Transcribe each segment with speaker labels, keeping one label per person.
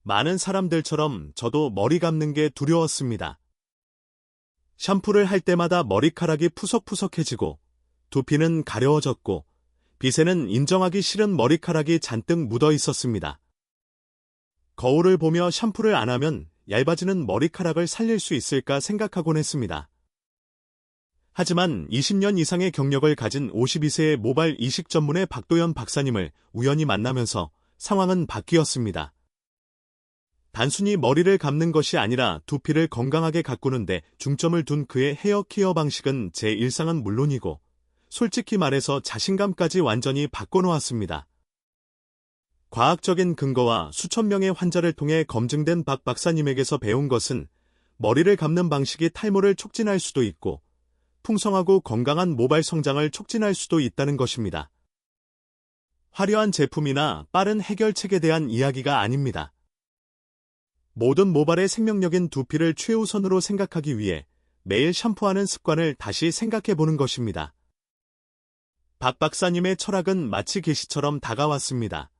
Speaker 1: 많은 사람들처럼 저도 머리 감는 게 두려웠습니다. 샴푸를 할 때마다 머리카락이 푸석푸석해지고 두피는 가려워졌고 빗에는 인정하기 싫은 머리카락이 잔뜩 묻어 있었습니다. 거울을 보며 샴푸를 안 하면 얇아지는 머리카락을 살릴 수 있을까 생각하곤 했습니다. 하지만 20년 이상의 경력을 가진 52세의 모발 이식 전문의 박도연 박사님을 우연히 만나면서 상황은 바뀌었습니다. 단순히 머리를 감는 것이 아니라 두피를 건강하게 가꾸는데 중점을 둔 그의 헤어 케어 방식은 제 일상은 물론이고 솔직히 말해서 자신감까지 완전히 바꿔놓았습니다. 과학적인 근거와 수천 명의 환자를 통해 검증된 박 박사님에게서 배운 것은 머리를 감는 방식이 탈모를 촉진할 수도 있고 풍성하고 건강한 모발 성장을 촉진할 수도 있다는 것입니다. 화려한 제품이나 빠른 해결책에 대한 이야기가 아닙니다. 모든 모발의 생명력인 두피를 최우선으로 생각하기 위해 매일 샴푸하는 습관을 다시 생각해보는 것입니다. 박 박사님의 철학은 마치 계시처럼 다가왔습니다.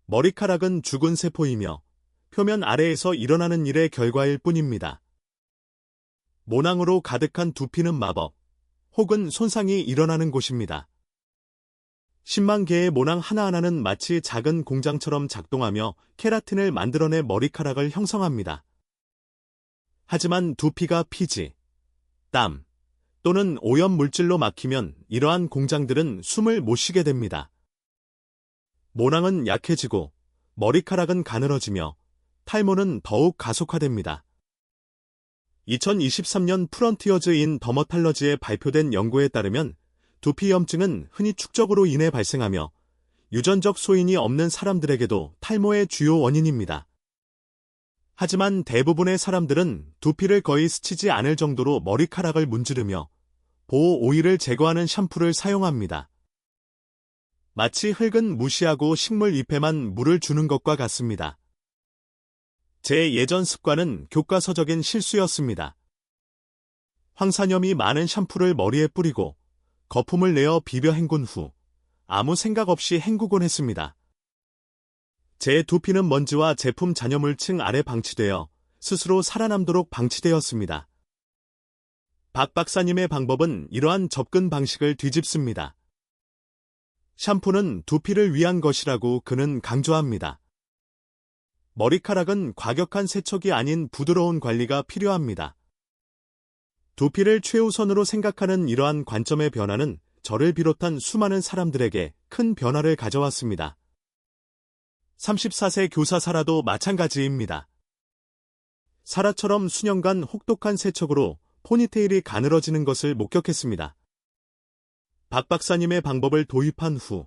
Speaker 1: 머리카락은 죽은 세포이며 표면 아래에서 일어나는 일의 결과일 뿐입니다. 모낭으로 가득한 두피는 마법, 혹은 손상이 일어나는 곳입니다. 10만 개의 모낭 하나하나는 마치 작은 공장처럼 작동하며 케라틴을 만들어내 머리카락을 형성합니다. 하지만 두피가 피지, 땀 또는 오염 물질로 막히면 이러한 공장들은 숨을 못 쉬게 됩니다. 모낭은 약해지고 머리카락은 가늘어지며 탈모는 더욱 가속화됩니다. 2023년 프런티어즈 인 더머탈러지에 발표된 연구에 따르면 두피염증은 흔히 축적으로 인해 발생하며 유전적 소인이 없는 사람들에게도 탈모의 주요 원인입니다. 하지만 대부분의 사람들은 두피를 거의 스치지 않을 정도로 머리카락을 문지르며 보호 오일을 제거하는 샴푸를 사용합니다. 마치 흙은 무시하고 식물 잎에만 물을 주는 것과 같습니다. 제 예전 습관은 교과서적인 실수였습니다. 황산염이 많은 샴푸를 머리에 뿌리고 거품을 내어 비벼 헹군 후 아무 생각 없이 헹구곤 했습니다. 제 두피는 먼지와 제품 잔여물층 아래 방치되어 스스로 살아남도록 방치되었습니다. 박 박사님의 방법은 이러한 접근 방식을 뒤집습니다. 샴푸는 두피를 위한 것이라고 그는 강조합니다. 머리카락은 과격한 세척이 아닌 부드러운 관리가 필요합니다. 두피를 최우선으로 생각하는 이러한 관점의 변화는 저를 비롯한 수많은 사람들에게 큰 변화를 가져왔습니다. 34세 교사 사라도 마찬가지입니다. 사라처럼 수년간 혹독한 세척으로 포니테일이 가늘어지는 것을 목격했습니다. 박 박사님의 방법을 도입한 후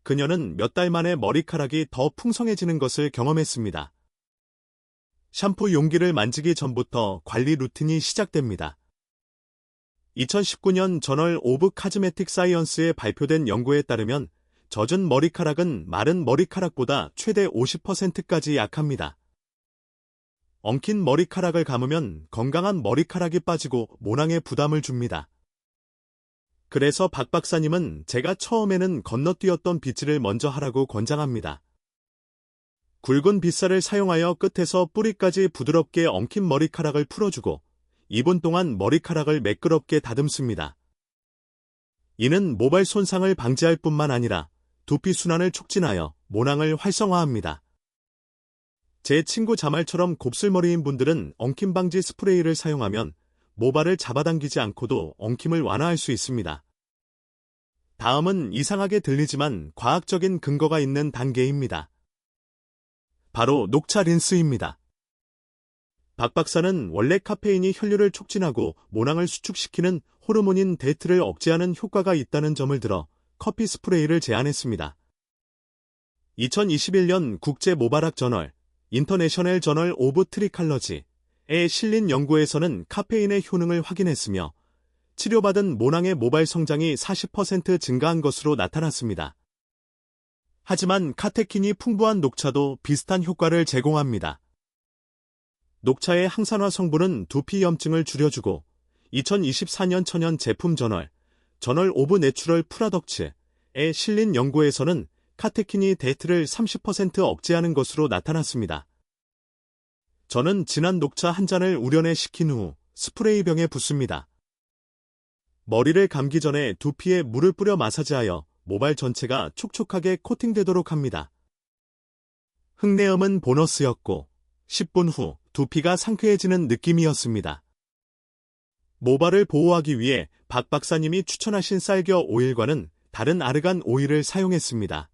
Speaker 1: 그녀는 몇 달 만에 머리카락이 더 풍성해지는 것을 경험했습니다. 샴푸 용기를 만지기 전부터 관리 루틴이 시작됩니다. 2019년 저널 오브 카즈메틱 사이언스에 발표된 연구에 따르면 젖은 머리카락은 마른 머리카락보다 최대 50%까지 약합니다. 엉킨 머리카락을 감으면 건강한 머리카락이 빠지고 모낭에 부담을 줍니다. 그래서 박 박사님은 제가 처음에는 건너뛰었던 빗질을 먼저 하라고 권장합니다. 굵은 빗살을 사용하여 끝에서 뿌리까지 부드럽게 엉킨 머리카락을 풀어주고 2분 동안 머리카락을 매끄럽게 다듬습니다. 이는 모발 손상을 방지할 뿐만 아니라 두피 순환을 촉진하여 모낭을 활성화합니다. 제 친구 자말처럼 곱슬머리인 분들은 엉킴 방지 스프레이를 사용하면 모발을 잡아당기지 않고도 엉킴을 완화할 수 있습니다. 다음은 이상하게 들리지만 과학적인 근거가 있는 단계입니다. 바로 녹차 린스입니다. 박 박사는 원래 카페인이 혈류를 촉진하고 모낭을 수축시키는 호르몬인 데이트를 억제하는 효과가 있다는 점을 들어 커피 스프레이를 제안했습니다. 2021년 국제 모발학 저널 인터내셔널 저널 오브 트리칼러지에 실린 연구에서는 카페인의 효능을 확인했으며 치료받은 모낭의 모발 성장이 40% 증가한 것으로 나타났습니다. 하지만 카테킨이 풍부한 녹차도 비슷한 효과를 제공합니다. 녹차의 항산화 성분은 두피 염증을 줄여주고 2024년 천연 제품 저널 오브 내추럴 프로덕츠에 실린 연구에서는 카테킨이 데이트를 30% 억제하는 것으로 나타났습니다. 저는 진한 녹차 한 잔을 우려내 식힌 후 스프레이병에 붓습니다. 머리를 감기 전에 두피에 물을 뿌려 마사지하여 모발 전체가 촉촉하게 코팅되도록 합니다. 흙내음은 보너스였고 10분 후 두피가 상쾌해지는 느낌이었습니다. 모발을 보호하기 위해 박 박사님이 추천하신 쌀겨 오일과는 다른 아르간 오일을 사용했습니다.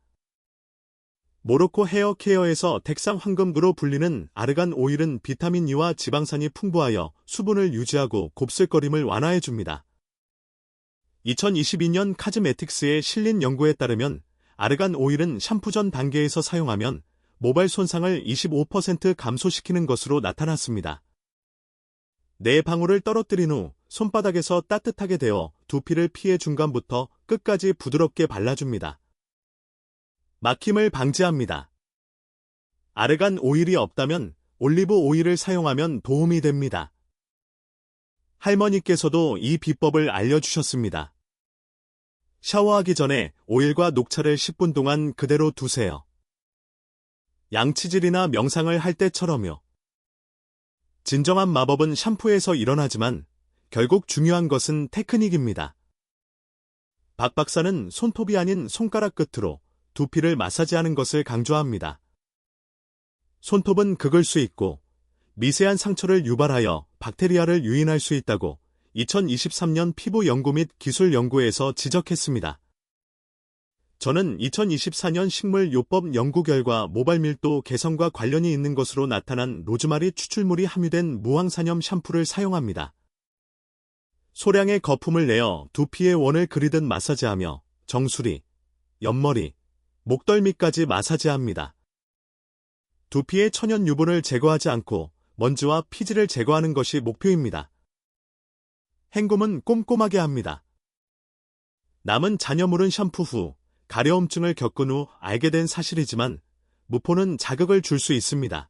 Speaker 1: 모로코 헤어 케어에서 덱상 황금으로 불리는 아르간 오일은 비타민 E와 지방산이 풍부하여 수분을 유지하고 곱슬거림을 완화해줍니다. 2022년 카즈메틱스에 실린 연구에 따르면 아르간 오일은 샴푸 전 단계에서 사용하면 모발 손상을 25% 감소시키는 것으로 나타났습니다. 네 방울을 떨어뜨린 후 손바닥에서 따뜻하게 데워 두피를 피해 중간부터 끝까지 부드럽게 발라줍니다. 막힘을 방지합니다. 아르간 오일이 없다면 올리브 오일을 사용하면 도움이 됩니다. 할머니께서도 이 비법을 알려주셨습니다. 샤워하기 전에 오일과 녹차를 10분 동안 그대로 두세요. 양치질이나 명상을 할 때처럼요. 진정한 마법은 샴푸에서 일어나지만 결국 중요한 것은 테크닉입니다. 박 박사는 손톱이 아닌 손가락 끝으로 두피를 마사지하는 것을 강조합니다. 손톱은 긁을 수 있고 미세한 상처를 유발하여 박테리아를 유인할 수 있다고 2023년 피부 연구 및 기술 연구에서 지적했습니다. 저는 2024년 식물요법 연구 결과 모발 밀도 개선과 관련이 있는 것으로 나타난 로즈마리 추출물이 함유된 무항산염 샴푸를 사용합니다. 소량의 거품을 내어 두피의 원을 그리듯 마사지하며 정수리, 옆머리, 목덜미까지 마사지합니다. 두피의 천연 유분을 제거하지 않고 먼지와 피지를 제거하는 것이 목표입니다. 헹굼은 꼼꼼하게 합니다. 남은 잔여물은 샴푸 후 가려움증을 겪은 후 알게 된 사실이지만 무포는 자극을 줄 수 있습니다.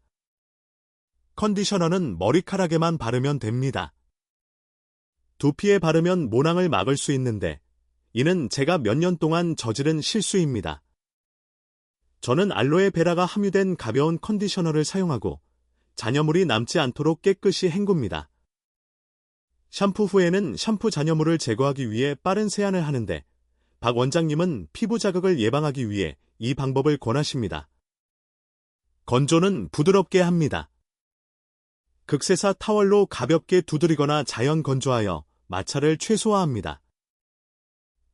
Speaker 1: 컨디셔너는 머리카락에만 바르면 됩니다. 두피에 바르면 모낭을 막을 수 있는데 이는 제가 몇 년 동안 저지른 실수입니다. 저는 알로에 베라가 함유된 가벼운 컨디셔너를 사용하고 잔여물이 남지 않도록 깨끗이 헹굽니다. 샴푸 후에는 샴푸 잔여물을 제거하기 위해 빠른 세안을 하는데 박 원장님은 피부 자극을 예방하기 위해 이 방법을 권하십니다. 건조는 부드럽게 합니다. 극세사 타월로 가볍게 두드리거나 자연 건조하여 마찰을 최소화합니다.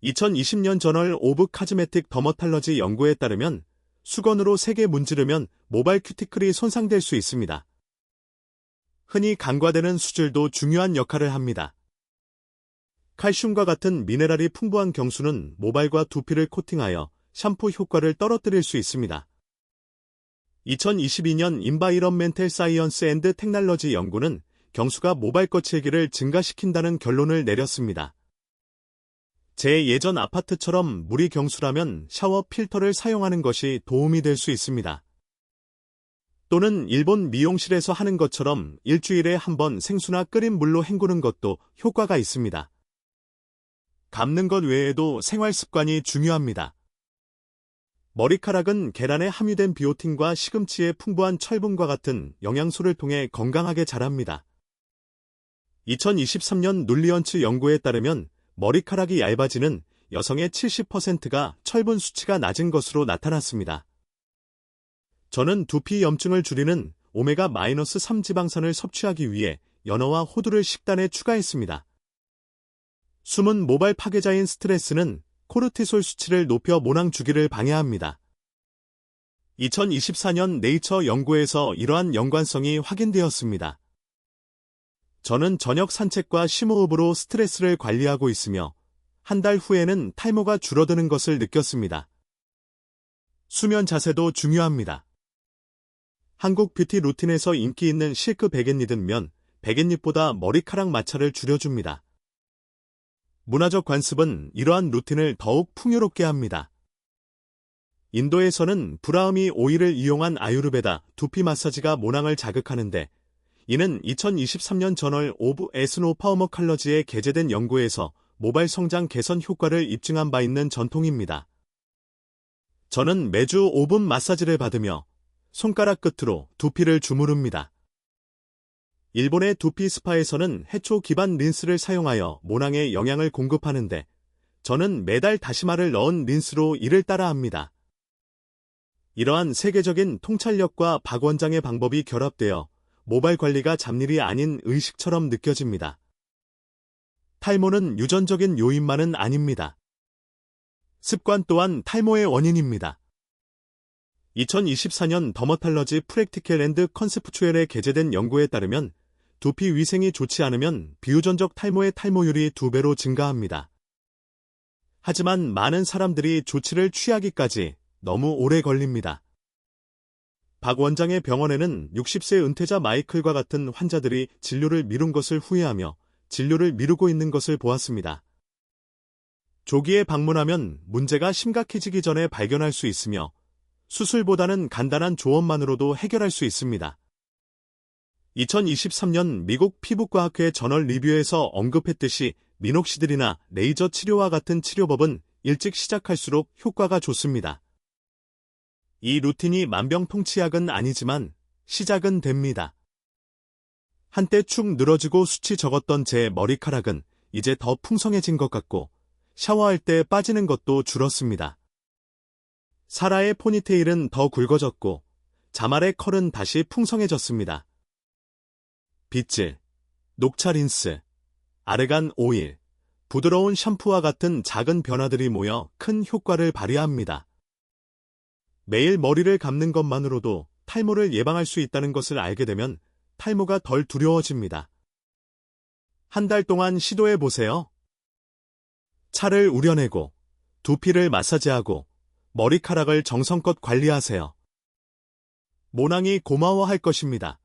Speaker 1: 2020년 저널 오브 카즈메틱 더머탈러지 연구에 따르면 수건으로 세게 문지르면 모발 큐티클이 손상될 수 있습니다. 흔히 간과되는 수질도 중요한 역할을 합니다. 칼슘과 같은 미네랄이 풍부한 경수는 모발과 두피를 코팅하여 샴푸 효과를 떨어뜨릴 수 있습니다. 2022년 인바이런멘탈 사이언스 앤드 테크놀로지 연구는 경수가 모발 거칠기를 증가시킨다는 결론을 내렸습니다. 제 예전 아파트처럼 물이 경수라면 샤워 필터를 사용하는 것이 도움이 될 수 있습니다. 또는 일본 미용실에서 하는 것처럼 일주일에 한 번 생수나 끓인 물로 헹구는 것도 효과가 있습니다. 감는 것 외에도 생활 습관이 중요합니다. 머리카락은 계란에 함유된 비오틴과 시금치의 풍부한 철분과 같은 영양소를 통해 건강하게 자랍니다. 2023년 눌리언츠 연구에 따르면 머리카락이 얇아지는 여성의 70%가 철분 수치가 낮은 것으로 나타났습니다. 저는 두피 염증을 줄이는 오메가-3 지방산을 섭취하기 위해 연어와 호두를 식단에 추가했습니다. 숨은 모발 파괴자인 스트레스는 코르티솔 수치를 높여 모낭 주기를 방해합니다. 2024년 네이처 연구에서 이러한 연관성이 확인되었습니다. 저는 저녁 산책과 심호흡으로 스트레스를 관리하고 있으며 한 달 후에는 탈모가 줄어드는 것을 느꼈습니다. 수면 자세도 중요합니다. 한국 뷰티 루틴에서 인기 있는 실크 베갯잎은 면, 베갯잎보다 머리카락 마찰을 줄여줍니다. 문화적 관습은 이러한 루틴을 더욱 풍요롭게 합니다. 인도에서는 브라흐미 오일을 이용한 아유르베다 두피 마사지가 모낭을 자극하는데 이는 2023년 저널 오브 에스노파우머칼러지에 게재된 연구에서 모발 성장 개선 효과를 입증한 바 있는 전통입니다. 저는 매주 5분 마사지를 받으며 손가락 끝으로 두피를 주무릅니다. 일본의 두피 스파에서는 해초 기반 린스를 사용하여 모낭에 영양을 공급하는데 저는 매달 다시마를 넣은 린스로 이를 따라합니다. 이러한 세계적인 통찰력과 박 원장의 방법이 결합되어 모발 관리가 잡일이 아닌 의식처럼 느껴집니다. 탈모는 유전적인 요인만은 아닙니다. 습관 또한 탈모의 원인입니다. 2024년 더머탈러지 프랙티컬 앤드 컨셉추얼에 게재된 연구에 따르면 두피 위생이 좋지 않으면 비유전적 탈모의 탈모율이 2배로 증가합니다. 하지만 많은 사람들이 조치를 취하기까지 너무 오래 걸립니다. 박 원장의 병원에는 60세 은퇴자 마이클과 같은 환자들이 진료를 미룬 것을 후회하며 진료를 미루고 있는 것을 보았습니다. 조기에 방문하면 문제가 심각해지기 전에 발견할 수 있으며 수술보다는 간단한 조언만으로도 해결할 수 있습니다. 2023년 미국 피부과학회 저널 리뷰에서 언급했듯이 미녹시딜이나 레이저 치료와 같은 치료법은 일찍 시작할수록 효과가 좋습니다. 이 루틴이 만병통치약은 아니지만 시작은 됩니다. 한때 축 늘어지고 숱이 적었던 제 머리카락은 이제 더 풍성해진 것 같고 샤워할 때 빠지는 것도 줄었습니다. 사라의 포니테일은 더 굵어졌고 자말의 컬은 다시 풍성해졌습니다. 빗질, 녹차 린스, 아르간 오일, 부드러운 샴푸와 같은 작은 변화들이 모여 큰 효과를 발휘합니다. 매일 머리를 감는 것만으로도 탈모를 예방할 수 있다는 것을 알게 되면 탈모가 덜 두려워집니다. 한 달 동안 시도해 보세요. 차를 우려내고 두피를 마사지하고 머리카락을 정성껏 관리하세요. 모낭이 고마워할 것입니다.